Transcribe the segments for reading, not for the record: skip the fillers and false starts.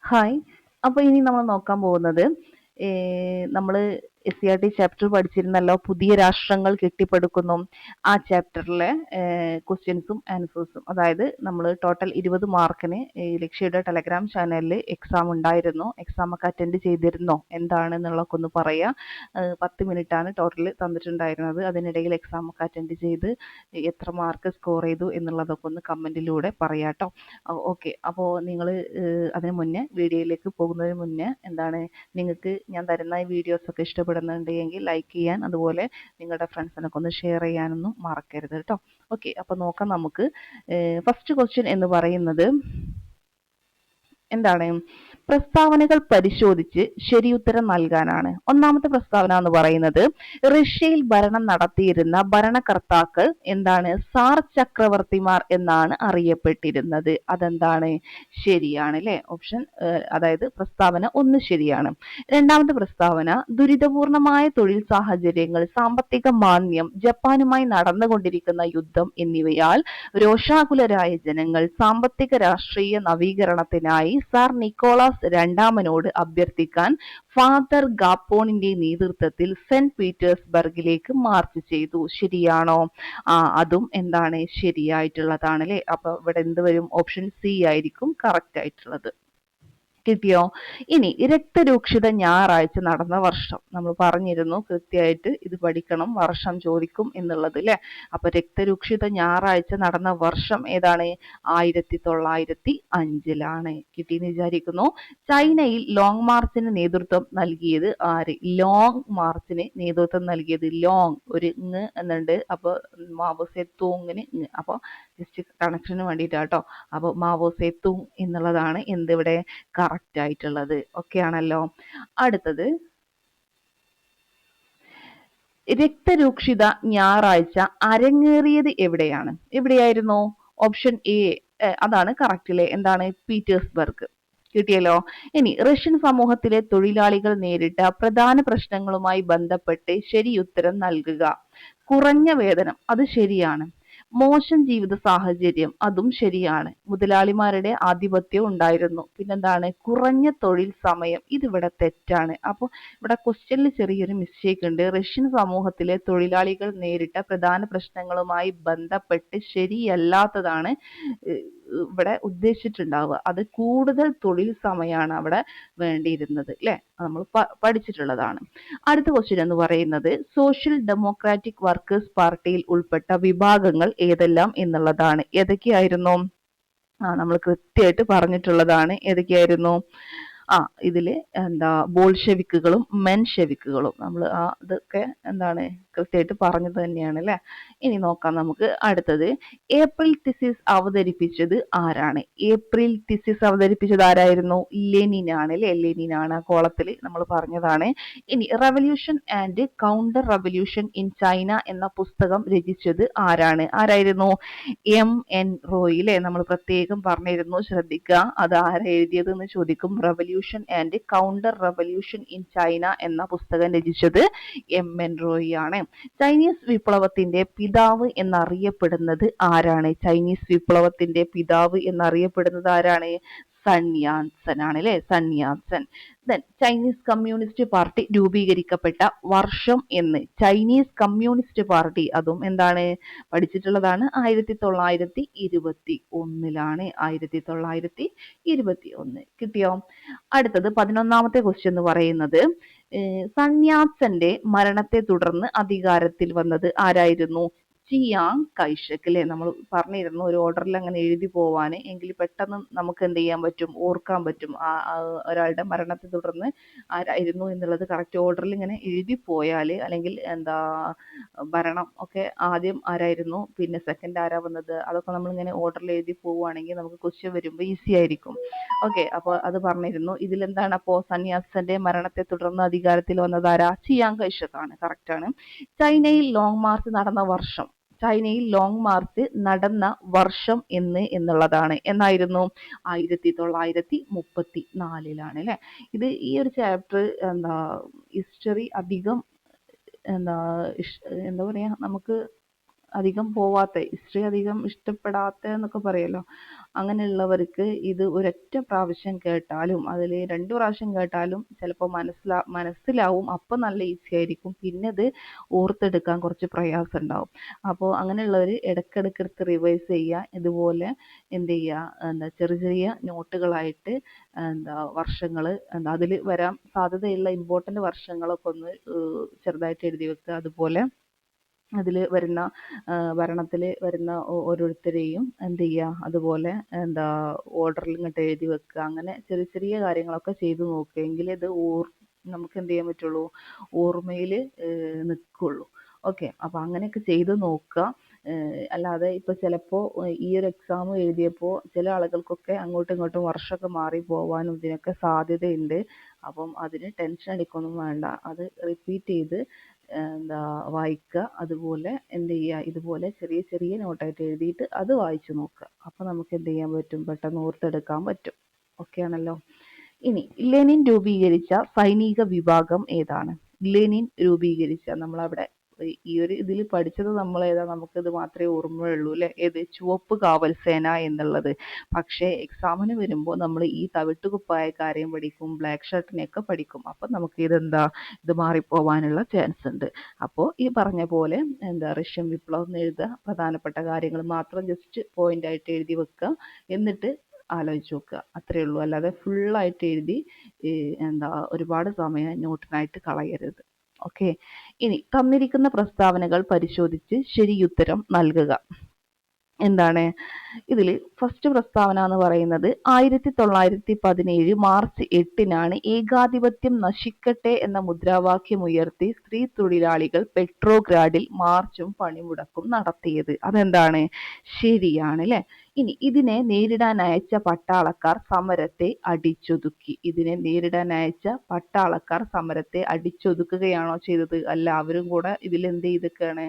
Hi. അപ്പോൾ ഇനി നമ്മൾ നോക്കാൻ പോകുന്നത് നമ്മൾ SCERT ചാപ്റ്റർ പഠിച്ചിരുന്നല്ലോ, പുതിയ രാഷ്ട്രങ്ങൾ കെട്ടിപ്പടുക്കുന്നു. ആ ചാപ്റ്ററിലെ ക്വസ്റ്റ്യൻസും ആൻസേഴ്സും, അതായത് നമ്മൾ ടോട്ടൽ 20 മാർക്കിന് ഈ ലക്ഷ്യയുടെ ടെലഗ്രാം ചാനലിൽ എക്സാം ഉണ്ടായിരുന്നു. എക്സാം ഒക്കെ അറ്റൻഡ് ചെയ്തിരുന്നോ, എന്താണെന്നുള്ളതൊക്കെ ഒന്ന് പറയുക. 10 മിനിറ്റാണ് ടോട്ടൽ തന്നിട്ടുണ്ടായിരുന്നത്. അതിനിടയിൽ എക്സാം ഒക്കെ അറ്റൻഡ് ചെയ്ത് എത്ര മാർക്ക് സ്കോർ ചെയ്തു എന്നുള്ളതൊക്കെ ഒന്ന് കമൻറ്റിലൂടെ പറയാം കേട്ടോ. ഓക്കെ. അപ്പോൾ നിങ്ങൾ അതിന് മുന്നേ വീഡിയോയിലേക്ക് പോകുന്നതിന് മുന്നേ നിങ്ങൾക്ക് ഞാൻ തരുന്ന ഈ വീഡിയോസൊക്കെ ഇഷ്ടപ്പെടുന്നുണ്ടെങ്കിൽ ലൈക്ക് ചെയ്യാൻ, അതുപോലെ നിങ്ങളുടെ ഫ്രണ്ട്സിനൊക്കെ ഒന്ന് ഷെയർ ചെയ്യാനൊന്നും മറക്കരുത് കേട്ടോ. ഓക്കെ. അപ്പോൾ നോക്കാം നമുക്ക്. ഫസ്റ്റ് ക്വസ്റ്റ്യൻ എന്ന് പറയുന്നത് എന്താണ്? പ്രസ്താവനകൾ പരിശോധിച്ച് ശരിയുത്തരം നൽകാനാണ്. ഒന്നാമത്തെ പ്രസ്താവന എന്ന് പറയുന്നത് റഷ്യയിൽ ഭരണം നടത്തിയിരുന്ന ഭരണകർത്താക്കൾ സാർ ചക്രവർത്തിമാർ എന്നാണ് അറിയപ്പെട്ടിരുന്നത്. അതെന്താണ്? ശരിയാണ് അല്ലേ? ഓപ്ഷൻ, അതായത് പ്രസ്താവന 1 ശരിയാണ്. രണ്ടാമത്തെ പ്രസ്താവന ദുരിതപൂർണമായ തൊഴിൽ സാഹചര്യങ്ങൾ, സാമ്പത്തിക മാന്ദ്യം, ജപ്പാനുമായി നടന്നുകൊണ്ടിരിക്കുന്ന യുദ്ധം എന്നിവയാൽ രോഷാകുലരായ ജനങ്ങൾ സാമ്പത്തിക രാഷ്ട്രീയ നവീകരണത്തിനായി സാർ നിക്കോളാസ് രണ്ടാമനോട് അഭ്യർത്ഥിക്കാൻ ഫാദർ ഗാപ്പോണിന്റെ നേതൃത്വത്തിൽ സെന്റ് പീറ്റേഴ്സ്ബർഗിലേക്ക് മാർച്ച് ചെയ്തു. ശരിയാണോ? അതും ശരിയായിട്ടുള്ളതാണ് അല്ലേ? അപ്പൊ ഇവിടെ എന്ത് വരും? ഓപ്ഷൻ സി ആയിരിക്കും കറക്റ്റ് ആയിട്ടുള്ളത്. കിട്ടിയോ? ഇനി രക്തരൂക്ഷിത ഞായറാഴ്ച നടന്ന വർഷം നമ്മൾ പറഞ്ഞിരുന്നു, കൃത്യമായിട്ട് ഇത് പഠിക്കണം, വർഷം ചോദിക്കും എന്നുള്ളത് അല്ലേ? അപ്പൊ രക്തരൂക്ഷിത ഞായറാഴ്ച നടന്ന വർഷം ഏതാണ്? 1905 കിട്ടിയെന്ന് വിചാരിക്കുന്നു. ചൈനയിൽ ലോങ് മാർച്ചിന് നേതൃത്വം നൽകിയത് ആര്? ലോങ് മാർച്ചിന് നേതൃത്വം നൽകിയത് ലോങ് ഒരു ങ് എന്നുണ്ട്, അപ്പൊ മാവോ സേതൂങ്ങിന് ങ്, അപ്പൊ ജസ്റ്റ് കണക്ഷന് വേണ്ടിയിട്ടാട്ടോ. അപ്പൊ മാവോ സേതൂങ് എന്നുള്ളതാണ് എന്തിവിടെ കറക്റ്റ് ആയിട്ടുള്ളത്. ഓക്കെ ആണല്ലോ. അടുത്തത് രക്തരൂക്ഷിത ഞായറാഴ്ച അരങ്ങേറിയത് എവിടെയാണ്? എവിടെയായിരുന്നു? ഓപ്ഷൻ എ അതാണ് കറക്റ്റ് അല്ലേ? എന്താണ്? പീറ്റേഴ്സ്ബർഗ്. കിട്ടിയല്ലോ. ഇനി റഷ്യൻ സമൂഹത്തിലെ തൊഴിലാളികൾ നേരിട്ട പ്രധാന പ്രശ്നങ്ങളുമായി ബന്ധപ്പെട്ട് ശരിയുത്തരം നൽകുക. കുറഞ്ഞ വേതനം, അത് ശരിയാണ്. മോശം ജീവിത സാഹചര്യം, അതും ശരിയാണ്. മുതലാളിമാരുടെ ആധിപത്യം ഉണ്ടായിരുന്നു. പിന്നെന്താണ്? കുറഞ്ഞ തൊഴിൽ സമയം, ഇതിവിടെ തെറ്റാണ്. അപ്പോൾ ഇവിടെ ക്വസ്റ്റ്യനിൽ ചെറിയൊരു മിസ്റ്റേക്ക് ഉണ്ട്. റഷ്യൻ സമൂഹത്തിലെ തൊഴിലാളികൾ നേരിട്ട പ്രധാന പ്രശ്നങ്ങളുമായി ബന്ധപ്പെട്ട് ശരിയല്ലാത്തതാണ് ഇവിടെ ഉദ്ദേശിച്ചിട്ടുണ്ടാവുക. അത് കൂടുതൽ തൊഴിൽ സമയമാണ് അവിടെ വേണ്ടിയിരുന്നത് അല്ലേ? നമ്മൾ പഠിച്ചിട്ടുള്ളതാണ്. അടുത്ത ക്വസ്റ്റ്യൻ എന്ന് പറയുന്നത് സോഷ്യൽ ഡെമോക്രാറ്റിക് വർക്കേഴ്സ് പാർട്ടിയിൽ ഉൾപ്പെട്ട വിഭാഗങ്ങൾ ഏതെല്ലാം എന്നുള്ളതാണ്. ഏതൊക്കെയായിരുന്നു? നമ്മൾ കൃത്യമായിട്ട് പറഞ്ഞിട്ടുള്ളതാണ്. ഏതൊക്കെയായിരുന്നു? ഇതില് ബോൾഷെവിക്കുകളും മെൻഷെവിക്കുകളും നമ്മൾ ഇതൊക്കെ കൃത്യമായിട്ട് പറഞ്ഞത് തന്നെയാണ് അല്ലെ? ഇനി നോക്കാം നമുക്ക്. അടുത്തത് ഏപ്രിൽ തിസിസ് അവതരിപ്പിച്ചത് ആരാണ്? ഏപ്രിൽ തിസിസ് അവതരിപ്പിച്ചത് ആരായിരുന്നു? ലെനിനാണ് അല്ലെ? ലെനിനാണ്. ആ കോളത്തിൽ നമ്മൾ പറഞ്ഞതാണ്. ഇനി revolution and counter revolution in China എന്ന പുസ്തകം രചിച്ചത് ആരായിരുന്നു? MN റോയ് അല്ലെ? നമ്മൾ പ്രത്യേകം പറഞ്ഞിരുന്നു, ശ്രദ്ധിക്കുക. അത് ആരാ എഴുതിയത് എന്ന് ചോദിക്കും. Revolution and counter revolution in China എന്ന പുസ്തകം രചിച്ചത് MN റോയ് ആണ്. ചൈനീസ് വിപ്ലവത്തിന്റെ പിതാവ് എന്നറിയപ്പെടുന്നത് ആരാണ്? ചൈനീസ് വിപ്ലവത്തിന്റെ പിതാവ് എന്നറിയപ്പെടുന്നത് ആരാണ്? സൺ യാത്സൻ ആണ് അല്ലെ? സൺ യാത്സൻ. ചൈനീസ് കമ്മ്യൂണിസ്റ്റ് പാർട്ടി രൂപീകരിക്കപ്പെട്ട വർഷം എന്ന്. ചൈനീസ് കമ്മ്യൂണിസ്റ്റ് പാർട്ടി, അതും പഠിച്ചിട്ടുള്ളതാണ്. 1921 1921. കിട്ടിയോ? അടുത്തത് 11ാമത്തെ ക്വസ്റ്റ്യൻ എന്ന് പറയുന്നത് സൺ യാത്സന്റെ മരണത്തെ തുടർന്ന് അധികാരത്തിൽ വന്നത് ആരായിരുന്നു? ചിയാങ് കൈഷക് അല്ലെ? നമ്മൾ പറഞ്ഞിരുന്നു ഒരു ഓർഡറിൽ അങ്ങനെ എഴുതി പോവാന്, എങ്കിൽ പെട്ടെന്ന് നമുക്ക് എന്ത് ചെയ്യാൻ പറ്റും? ഓർക്കാൻ പറ്റും. ഒരാളുടെ മരണത്തെ തുടർന്ന് ആരായിരുന്നു എന്നുള്ളത് കറക്റ്റ് ഓർഡറിൽ ഇങ്ങനെ എഴുതി പോയാൽ, അല്ലെങ്കിൽ ഭരണം ഒക്കെ ആദ്യം ആരായിരുന്നു, പിന്നെ സെക്കൻഡ് ആരാ വന്നത്, അതൊക്കെ നമ്മൾ ഇങ്ങനെ ഓർഡറിൽ എഴുതി പോവുകയാണെങ്കിൽ നമുക്ക് ക്വസ്റ്റ്യൻ വരുമ്പോൾ ഈസി ആയിരിക്കും. ഓക്കെ. അപ്പോൾ അത് പറഞ്ഞിരുന്നു. ഇതിലെന്താണ്? അപ്പോൾ സൺ യാത്സന്റെ മരണത്തെ തുടർന്ന് അധികാരത്തിൽ വന്നത് ആരാ? ചിയാങ് കൈഷക് ആണ്. കറക്റ്റ് ആണ്. ചൈനയിൽ ലോങ് മാർച്ച് നടന്ന വർഷം. ചൈനയിൽ ലോങ് മാർച്ച് നടന്ന വർഷം എന്നുള്ളതാണ്. എന്നായിരുന്നു? 1934 അല്ലെ? ഇത് ഈ ഒരു ചാപ്റ്റർ ഹിസ്റ്ററി അധികം എന്താ പറയാ, നമുക്ക് അധികം പോവാത്ത, ഹിസ്റ്ററി അധികം ഇഷ്ടപ്പെടാത്ത എന്നൊക്കെ പറയുമല്ലോ, അങ്ങനെയുള്ളവർക്ക് ഇത് ഒരൊറ്റ പ്രാവശ്യം കേട്ടാലും അതിൽ 2 പ്രാവശ്യം കേട്ടാലും ചിലപ്പോൾ മനസ്സിലാവും. അപ്പം നല്ല ഈസി ആയിരിക്കും, പിന്നെ അത് ഓർത്തെടുക്കാൻ കുറച്ച് പ്രയാസം ഉണ്ടാവും. അപ്പോൾ അങ്ങനെയുള്ളവർ ഇടയ്ക്കിടയ്ക്ക് എടുത്ത് റിവൈസ് ചെയ്യുക. ഇതുപോലെ എന്ത് ചെയ്യുക, എന്താ ചെറിയ ചെറിയ നോട്ടുകളായിട്ട് എന്താ വർഷങ്ങൾ, എന്താ അതിൽ വരാൻ സാധ്യതയുള്ള ഇമ്പോർട്ടൻ്റ് വർഷങ്ങളൊക്കെ ഒന്ന് ചെറുതായിട്ട് എഴുതി വെക്കുക. അതുപോലെ അതിൽ വരുന്ന ഭരണത്തിൽ വരുന്ന ഓരോരുത്തരെയും എന്ത് ചെയ്യുക, അതുപോലെ എന്താ ഓർഡറിൽ ഇങ്ങോട്ട് എഴുതി വെക്കുക. അങ്ങനെ ചെറിയ ചെറിയ കാര്യങ്ങളൊക്കെ ചെയ്ത് നോക്കുക. എങ്കിലേ ഇത് നമുക്ക് എന്ത് ചെയ്യാൻ പറ്റുള്ളൂ, ഓർമ്മയിൽ നിൽക്കുള്ളൂ. ഓക്കെ, അപ്പോൾ അങ്ങനെയൊക്കെ ചെയ്ത് നോക്കുക. അല്ലാതെ ഇപ്പോൾ ചിലപ്പോൾ ഈ ഒരു എക്സാം എഴുതിയപ്പോൾ ചില ആളുകൾക്കൊക്കെ അങ്ങോട്ടും ഇങ്ങോട്ടും വർഷമൊക്കെ മാറി പോവാനും ഇതിനൊക്കെ സാധ്യതയുണ്ട്. അപ്പം അതിന് ടെൻഷൻ അടിക്കൊന്നും വേണ്ട. അത് റിപ്പീറ്റ് ചെയ്ത് എന്താ വായിക്കുക. അതുപോലെ എന്ത് ചെയ്യുക, ഇതുപോലെ ചെറിയ ചെറിയ നോട്ടായിട്ട് എഴുതിയിട്ട് അത് വായിച്ചു നോക്കുക. അപ്പോൾ നമുക്ക് എന്ത് ചെയ്യാൻ പറ്റും, പെട്ടെന്ന് ഓർത്തെടുക്കാൻ പറ്റും. ഓക്കെ ആണല്ലോ. ഇനി ലെനിൻ രൂപീകരിച്ച സൈനിക വിഭാഗം ഏതാണ്? ലെനിൻ രൂപീകരിച്ച, നമ്മളവിടെ ഈ ഒരു ഇതിൽ പഠിച്ചത് നമ്മൾ ഏതാ, നമുക്കിത് മാത്രമേ ഓർമ്മയുള്ളൂ അല്ലേ, ഏത് ചുവപ്പ് കാവൽ സേന എന്നുള്ളത്. പക്ഷേ എക്സാമിന് വരുമ്പോൾ നമ്മൾ ഈ തവിട്ടുകുപ്പായക്കാരെയും പഠിക്കും, ബ്ലാക്ക് ഷർട്ടിനെയൊക്കെ പഠിക്കും. അപ്പം നമുക്ക് ഇതെന്താ, ഇത് മാറിപ്പോവാനുള്ള ചാൻസ് ഉണ്ട്. അപ്പോൾ ഈ പറഞ്ഞ പോലെ എന്താ റഷ്യൻ വിപ്ലവം എന്ന് എഴുതുക, പ്രധാനപ്പെട്ട കാര്യങ്ങൾ മാത്രം ജസ്റ്റ് പോയിന്റ് ആയിട്ട് എഴുതി വെക്കുക, എന്നിട്ട് ആലോചിച്ച് നോക്കുക. അത്രയേ ഉള്ളൂ. അല്ലാതെ ഫുള്ളായിട്ട് എഴുതി എന്താ ഒരുപാട് സമയം നോട്ടിനായിട്ട് കളയരുത്. ഓക്കെ, ഇനി തന്നിരിക്കുന്ന പ്രസ്താവനകൾ പരിശോധിച്ച് ശരിയുത്തരം നൽകുക. എന്താണ് ഇതിൽ ഫസ്റ്റ് പ്രസ്താവന എന്ന് പറയുന്നത് 1917 മാർച്ച് 8-നാണ് ഏകാധിപത്യം നശിക്കട്ടെ എന്ന മുദ്രാവാക്യം ഉയർത്തി സ്ത്രീ തൊഴിലാളികൾ പെട്രോഗ്രാഡിൽ മാർച്ചും പണിമുടക്കും നടത്തിയത്. അതെന്താണ്, ശരിയാണ് അല്ലേ. ഇനി ഇതിനെ നേരിടാൻ അയച്ച പട്ടാളക്കാർ സമരത്തെ അടിച്ചൊതുക്കി. ഇതിനെ നേരിടാൻ അയച്ച പട്ടാളക്കാർ സമരത്തെ അടിച്ചൊതുക്കുകയാണോ ചെയ്തത്? അല്ല, അവരും കൂടെ ഇതിൽ എന്ത് ചെയ്തൊക്കെയാണ്,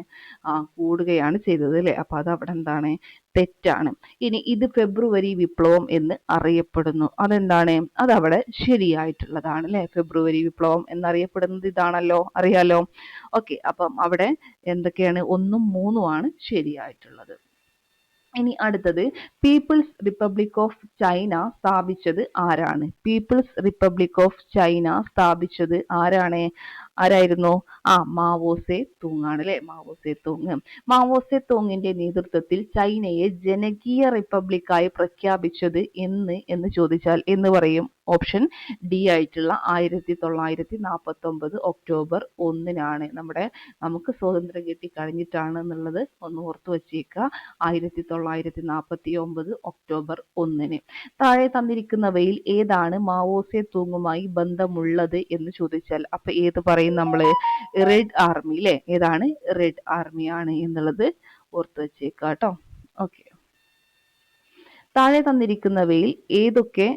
കൂടുകയാണ് ചെയ്തത് അല്ലേ. അപ്പൊ അത് അവിടെ എന്താണ്, തെറ്റാണ്. ഇനി ഇത് ഫെബ്രുവരി വിപ്ലവം എന്ന് അറിയപ്പെടുന്നു. അതെന്താണ്, അതവിടെ ശരിയായിട്ടുള്ളതാണ് അല്ലേ. ഫെബ്രുവരി വിപ്ലവം എന്നറിയപ്പെടുന്നത് ഇതാണല്ലോ, അറിയാലോ. ഓക്കെ, അപ്പം അവിടെ എന്തൊക്കെയാണ്, 1ഉം 3ഉം ആണ് ശരിയായിട്ടുള്ളത്. ഇനി അടുത്തത്, പീപ്പിൾസ് റിപ്പബ്ലിക് ഓഫ് ചൈന സ്ഥാപിച്ചത് ആരാണ്? പീപ്പിൾസ് റിപ്പബ്ലിക് ഓഫ് ചൈന സ്ഥാപിച്ചത് ആരാണ്? ആരായിരുന്നു? മാവോ സേ തൂങ് ആണ് അല്ലെ. Mao Tse Tung. Mao Tse തൂങ്ങിന്റെ നേതൃത്വത്തിൽ ചൈനയെ ജനകീയ റിപ്പബ്ലിക്കായി പ്രഖ്യാപിച്ചത് എന്ന് ചോദിച്ചാൽ എന്ന് പറയും? ഓപ്ഷൻ ഡി ആയിട്ടുള്ള 1949 ഒക്ടോബർ 1-നാണ്. നമുക്ക് സ്വാതന്ത്ര്യം കിട്ടി കഴിഞ്ഞിട്ടാണ് എന്നുള്ളത് ഒന്ന് ഓർത്തു വച്ചേക്കുക. 1949 ഒക്ടോബർ 1-ന്. താഴെ തന്നിരിക്കുന്നവയിൽ ഏതാണ് മാവോ സേ തൂങ്ങുമായി ബന്ധമുള്ളത് എന്ന് ചോദിച്ചാൽ അപ്പൊ ഏത് പറയും നമ്മള്? റെഡ് ആർമി അല്ലെ. ഏതാണ്? റെഡ് ആർമി ആണ് എന്നുള്ളത് ഓർത്തു വച്ചേക്കുക കേട്ടോ. ഓക്കെ, താഴെ തന്നിരിക്കുന്നവയിൽ ഏതൊക്കെ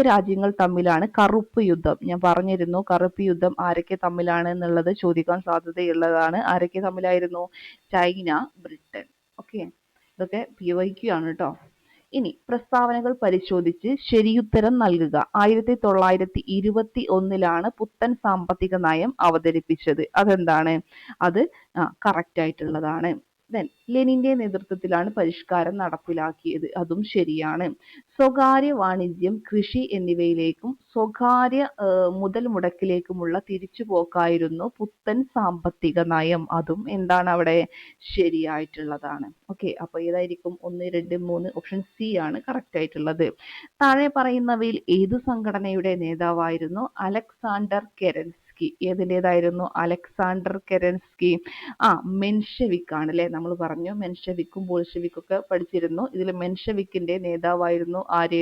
രാജ്യങ്ങൾ തമ്മിലാണ് കറുപ്പ് യുദ്ധം? ഞാൻ പറഞ്ഞിരുന്നു കറുപ്പ് യുദ്ധം ആരൊക്കെ തമ്മിലാണ് എന്നുള്ളത് ചോദിക്കാൻ സാധ്യതയുള്ളതാണ്. ആരൊക്കെ തമ്മിലായിരുന്നു? China, Britain. ഓക്കെ, ഇതൊക്കെ PYQ ആണ് കേട്ടോ. ഇനി പ്രസ്താവനകൾ പരിശോധിച്ച് ശരിയുത്തരം നൽകുക. 1921-ലാണ് പുത്തൻ സാമ്പത്തിക നയം അവതരിപ്പിച്ചത്. അതെന്താണ്? അത് കറക്റ്റ് ആയിട്ടുള്ളതാണ്. ലെനിന്റെ നേതൃത്വത്തിലാണ് പരിഷ്കാരം നടപ്പിലാക്കിയത്. അതും ശരിയാണ്. സ്വകാര്യ വാണിജ്യം, കൃഷി എന്നിവയിലേക്കും സ്വകാര്യ മുതൽ മുടക്കിലേക്കുമുള്ള തിരിച്ചുപോക്കായിരുന്നു പുത്തൻ സാമ്പത്തിക നയം. അതും എന്താണ് അവിടെ? ശരിയായിട്ടുള്ളതാണ്. ഓക്കെ, അപ്പൊ ഏതായിരിക്കും 1, 2, 3? ഓപ്ഷൻ സി ആണ് കറക്റ്റ് ആയിട്ടുള്ളത്. താഴെ പറയുന്നവയിൽ ഏതു സംഘടനയുടെ നേതാവായിരുന്നു അലക്സാണ്ടർ കെരൻസ്കി? ഏതിൻ്റെതായിരുന്നു അലക്സാണ്ടർ കെരൻസ്കി? മെൻഷെവിക് ആണ് അല്ലെ. നമ്മൾ പറഞ്ഞു മെൻഷെവിക്കും ബോൾഷെവിക്കും ഒക്കെ പഠിച്ചിരുന്നു. ഇതിൽ മെൻഷെവിക്കിന്റെ നേതാവായിരുന്നു ആര്?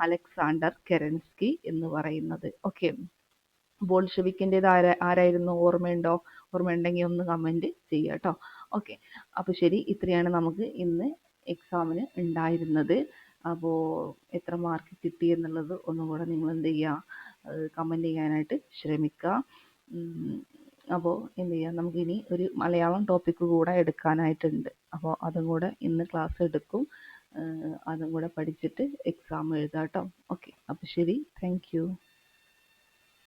അലക്സാണ്ടർ കെരൻസ്കി എന്ന് പറയുന്നത്. ഓക്കെ, ബോൾഷെവിക്കിൻ്റെത് ആരായിരുന്നു? ഓർമ്മയുണ്ടെങ്കിൽ ഒന്ന് കമന്റ് ചെയ്യുക കേട്ടോ. ഓക്കെ, അപ്പൊ ശരി, ഇത്രയാണ് നമുക്ക് ഇന്ന് എക്സാമിന് ഉണ്ടായിരുന്നത്. അപ്പോൾ എത്ര മാർക്ക് കിട്ടി എന്നുള്ളത് ഒന്നും കൂടെ നിങ്ങൾ എന്ത് ചെയ്യുക, കമന്റ് ചെയ്യാനായിട്ട് ശ്രമിക്കുക. അപ്പോൾ എന്ത് ചെയ്യുക, നമുക്കിനി ഒരു മലയാളം ടോപ്പിക്ക് കൂടെ എടുക്കാനായിട്ടുണ്ട്. അപ്പോൾ അതും കൂടെ ഇന്ന് ക്ലാസ് എടുക്കും. അതും കൂടെ പഠിച്ചിട്ട് എക്സാം എഴുതാം കേട്ടോ. ഓക്കെ, അപ്പോൾ ശരി, താങ്ക് യു.